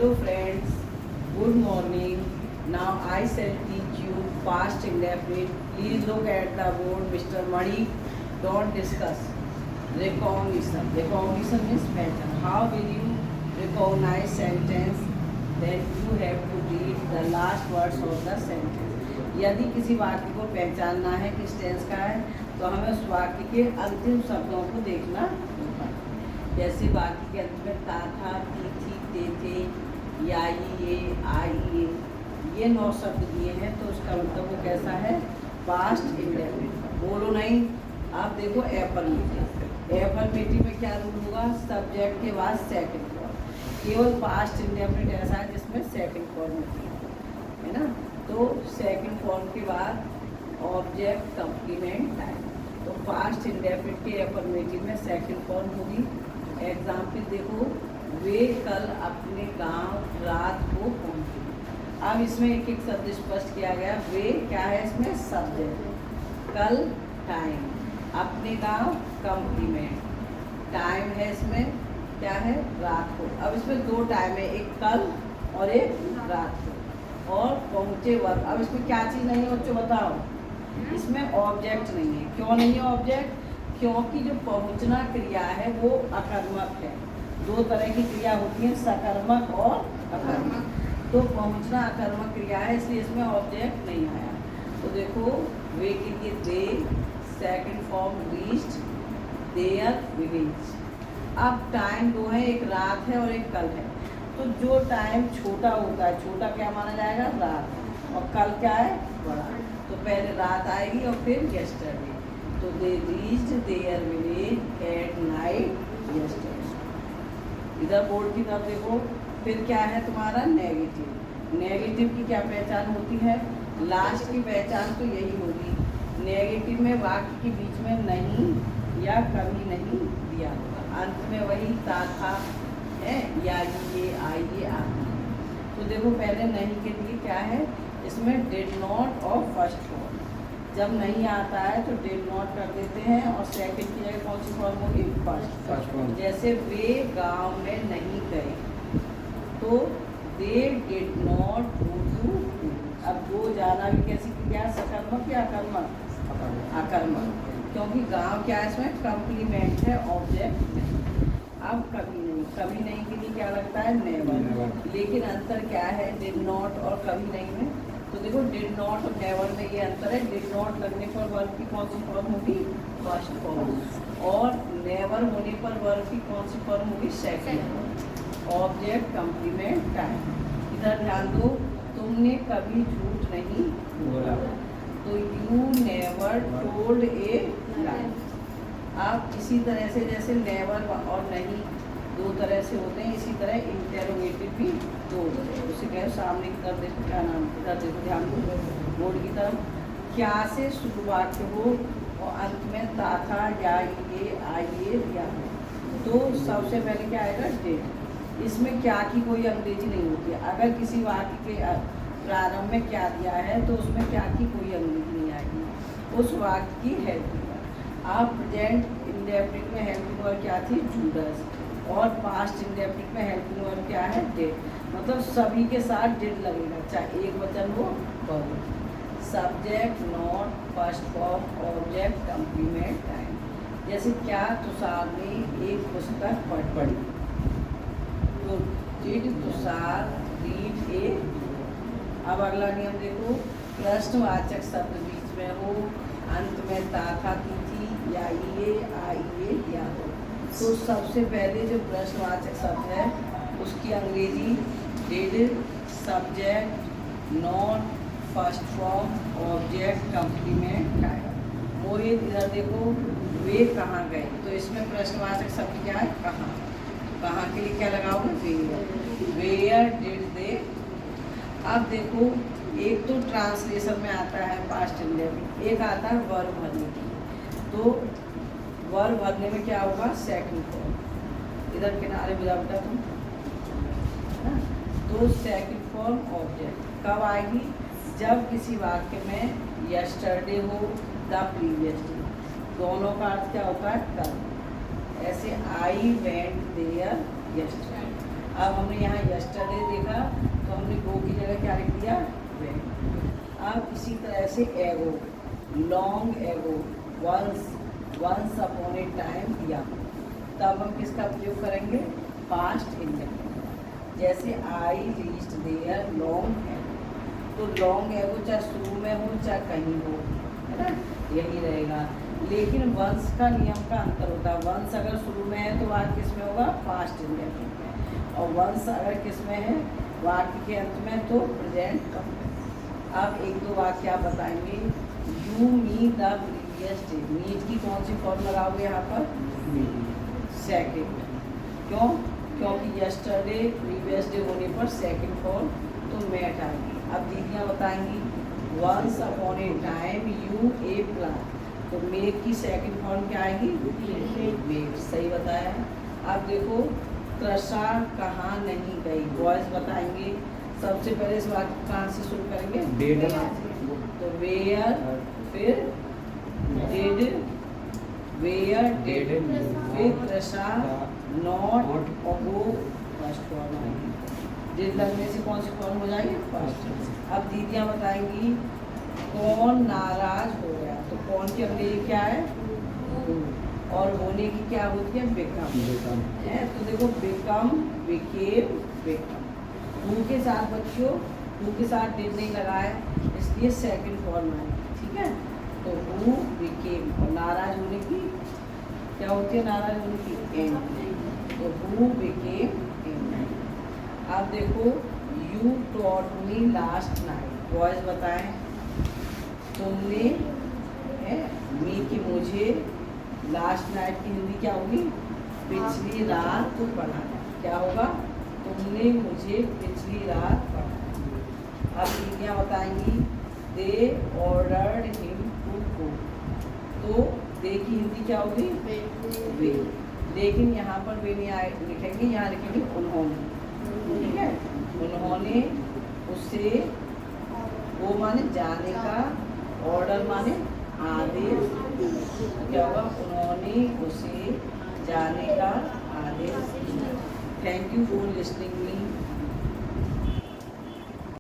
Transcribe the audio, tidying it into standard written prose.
Hello friends, good morning. Now I shall teach you past indefinite. Please look at the board, Mr. Mani. Don't discuss. Recognition. Recognition means pattern. How will you recognize sentence? Then you have to read the last words of the sentence. यदि किसी वाक्य को पहचानना है किस tense का है तो हमें उस वाक्य के अंतिम शब्दों को देखना होगा। जैसे वाक्य के अंत में था, थी, थे, ये, आई, ये 9 शब्द दिए हैं तो उसका मतलब वो कैसा है, पास्ट इंडेफिनिट। बोलो नहीं। आप देखो एफर्मेटिव में क्या रूल होगा, सब्जेक्ट के बाद सेकंड फॉर्म। केवल पास्ट इंडेफिनिट ऐसा है जिसमें सेकंड फॉर्म होती है ना। तो सेकंड फॉर्म के बाद ऑब्जेक्ट कंप्लीमेंट टाइम। तो पास्ट इंडेफिनिट के एफर्मेटिव में सेकंड फॉर्म होगी। एग्जाम्पल देखो, वे कल अपने गांव रात को पहुंचे। अब इसमें एक एक शब्द स्पष्ट किया गया। वे क्या है, इसमें सब्जेक्ट, कल टाइम, अपने गांव कंप्लीमेंट, टाइम है इसमें क्या है, रात को। अब इसमें 2 टाइम है, एक कल और एक रात को। और पहुंचे वर्ब। अब इसमें क्या चीज़ नहीं है बच्चों बताओ, इसमें ऑब्जेक्ट नहीं है। क्यों नहीं है ऑब्जेक्ट, क्योंकि जो पहुंचना क्रिया है वो अकर्मक है। 2 तरह की क्रिया होती है, सकर्मक और अकर्मक। तो पहुंचना अकर्मक क्रिया है, इसलिए इसमें ऑब्जेक्ट नहीं आया। तो देखो, वे के लिए दे, second form reached, their village. अब टाइम 2 है, एक रात है और एक कल है। तो जो टाइम छोटा होता है, छोटा क्या माना जाएगा, रात, और कल क्या है, बड़ा। तो पहले रात आएगी और फिर यस्टरडे। तो they reached their village at night yesterday. इधर बोर्ड की तरफ देखो, फिर क्या है तुम्हारा नेगेटिव। नेगेटिव की क्या पहचान होती है, लास्ट की पहचान तो यही होगी। नेगेटिव में वाक्य के बीच में नहीं या कभी नहीं दिया होगा, अंत में वही था है, या ये, आइए, आप। तो देखो पहले नहीं के लिए क्या है, इसमें डिड नॉट और फर्स्ट फॉर्म। जब नहीं आता है तो डिड नॉट कर देते हैं और सेकंड की जगह कौन सी फॉर्म होगी, फर्स्ट फॉर्म। जैसे वे गांव में नहीं गए तो they did not go to. अब वो जाना भी कैसी क्रिया, सकर्मक या अकर्मक, अकर्मक, क्योंकि गांव क्या है, इसमें कंप्लीमेंट है, ऑब्जेक्ट नहीं। अब कभी नहीं के लिए क्या लगता है, नेवर। लेकिन अंतर क्या है डिड नॉट और कभी नहीं में। तो देखो डिड नॉट और नेवर में ये अंतर है। डिड नॉट लगने पर वर्ब की कौन सी फॉर्म होगी, फर्स्ट फॉर्म, और नेवर होने पर वर्ब की कौन सी फॉर्म होगी, सेकंड। Object complement time. इधर ध्यान दो, तुमने कभी झूठ नहीं बोला। तो यू नेवर टोल्ड ए लाई। आप इसी तरह से जैसे नेवर और नहीं 2 तरह से होते हैं, इसी तरह इंटेरोगेटिव भी 2 होते हैं। उसे कहे सामने की तरफ देखो, क्या नाम, इधर देखो, ध्यान दो बोर्ड की तरफ। क्या से शुरुआत हो और अंत में था, या ये, आइए, या। तो सबसे पहले क्या आएगा, डेट। इसमें क्या की कोई अंग्रेजी नहीं होती है। अगर किसी वाक्य के प्रारंभ में क्या दिया है तो उसमें क्या की कोई अंग्रेजी नहीं आएगी, उस वाक्य की हेल्पिंग वर्ब। आप प्रेजेंट इंडेफिनिट में हेल्पिंग वर्ब क्या थी, जूडस, और पास्ट इंडेफिनिट में हेल्पिंग वर्ब क्या है, डिड। मतलब सभी के साथ डिड लगेगा, चाहे एक वचन हो, बहुवचन। Subject, not, first form, object complement time. जैसे क्या तुषार ने एक पुस्तक पढ़ी, तो डिड तुषार रीड ए। अब अगला नियम देखो, प्रश्नवाचक शब्द बीच में हो, अंत में था, थी, या ये, आइए, या हो। तो सबसे पहले जो प्रश्नवाचक शब्द है उसकी अंग्रेजी did, subject, not, first form, object complement time. Mohit इधर देखो, वे कहाँ गए, तो इसमें प्रश्नवाचक शब्द क्या है, कहाँ। कहाँ के लिए क्या लगाओगे, वेयर डिड दे। अब देखो, एक तो ट्रांसलेशन में आता है पास्ट इंडेफिनिट, एक आता है वर्ब भरने की। तो वर्ब भरने में क्या होगा, सेकंड फॉर्म। इधर किनारे बुझा बेटा तुम, तो सेकंड फॉर्म ऑब्जेक्ट कब आएगी, जब किसी वाक्य में यस्टरडे हो, द प्रीवियस डे, दोनों का अर्थ क्या होता है, कल। ऐसे आई वेंट देयर यस्टरडे, अब हमने यहाँ यस्टरडे देखा तो हमने गो की जगह क्या लिख दिया, वेंट। अब इसी तरह से एगो, long ago, once upon a time दिया, तब हम किसका प्रयोग करेंगे, पास्ट इंडेफिनिट। जैसे I reached their long ago, तो लॉन्ग एगो चाहे शुरू में हो चाहे कहीं हो, है ना, यही रहेगा। लेकिन वंस का नियम का अंतर होता है, वंस अगर शुरू में है तो वाक्य किस में होगा, पास्ट इंडेफिनिट में, और वंस अगर किस में है, वाक्य के अंत में, तो प्रेजेंट परफेक्ट। अब एक दो वाक्य आप बताएंगे, you meet the previous day, meet की कौन सी फॉर्म लगाओगे यहाँ पर, सेकेंड। क्यों, क्योंकि यस्टरडे प्रीवियस डे होने पर सेकेंड फॉर्म तो मेट आएगी। अब दीदियाँ बताएंगी, once upon a time you a plan, तो मेक की सेकंड फॉर्म क्या आएगी, मेक, सही बताया। अब देखो, कृषा कहाँ नहीं गई, बॉयज बताएंगे। सबसे पहले इस वाक्य कहाँ से शुरू करेंगे, तो वेयर, फिर डिड, वेयर डिड, फिर कृषा, नॉट और वो फर्स्ट फॉर्म आएगी। डिड लगने से कौन सी फॉर्म हो जाएगी, फर्स्ट। अब दीदियाँ बताएंगी, कौन नाराज हो गया, तो कौन की अंग्रेजी क्या है, और होने की क्या होती है, बिकम है। तो देखो, बिकम, बिकेम, बिकम। हु के साथ बच्चों, हु के साथ डिड नहीं लगा है, इसलिए सेकंड फॉर्म है, ठीक है। तो हु, बिकेम, और नाराज होने की क्या होती है, नाराज होने की एंड, तो हु, बिकेम, एंड। अब देखो, you taught me last night, boys बताएं, तुमने है मी की मुझे, लास्ट नाइट की हिंदी क्या होगी, पिछली रात तो पढ़ा, क्या होगा, तुमने मुझे पिछली रात पढ़ा। अब दीदियाँ बताएंगी, दे ऑर्डर्ड हिम टू गो, तो दे की हिंदी क्या होगी, वे, लेकिन यहाँ पर वे नहीं लिखेंगे, यहाँ लिखेंगे उन्होंने, ठीक है। उन्होंने उसे, वो माने जाने का, ऑर्डर माने आदेश, क्या होगा, उन्होंने उसे जाने का आदेश दिया। Thank you for listening me.